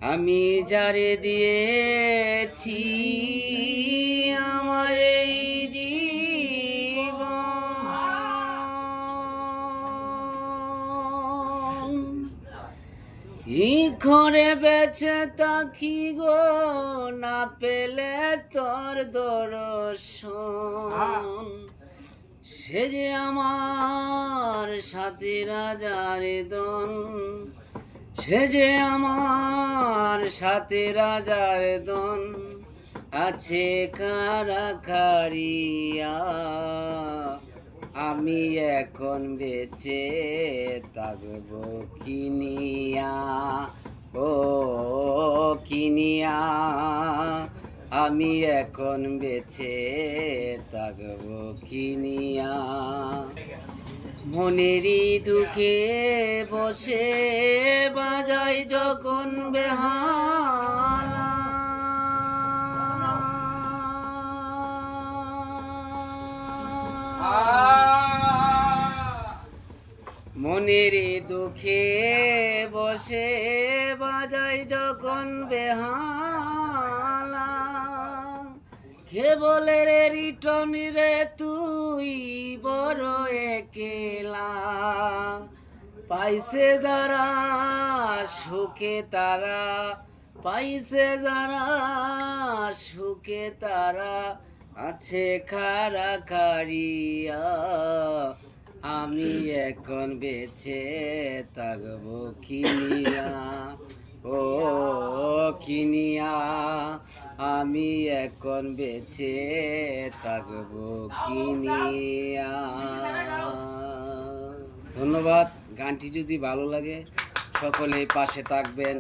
আমি যারে দিয়েছি আমার এই জীবন, ই ঘরে বেঁচে থাকি গো না পেলে তোর দর্শন। সে যে আমার সাথী রাজার দন, সে যে আমার সাথে রাজার দন, আছে কারাকারিয়া। আমি এখন বেঁচে থাকব কিনিয়া, ও কিনিয়া। আমি এখন বেঁচে থাকব কিনিয়া। মনেরই দুঃখে বসে বাজাই যখন বেহালা, মনেরই দুঃখে বসে বাজাই যখন বেহালা। কে বলে রে রিটন রে তুই বড় একেলা, পাইছে যারা সুখে তারা, পাইছে যারা সুখে তারা, আছে কারাকারিয়া। আমি এখন বেঁচে থাকব কিনিয়া, ও কিনিয়া। আমি এখন বেঁচে থাকব কিনিয়া। ধন্যবাদ। গানটি যদি ভালো লাগে সকলেই পাশে থাকবেন।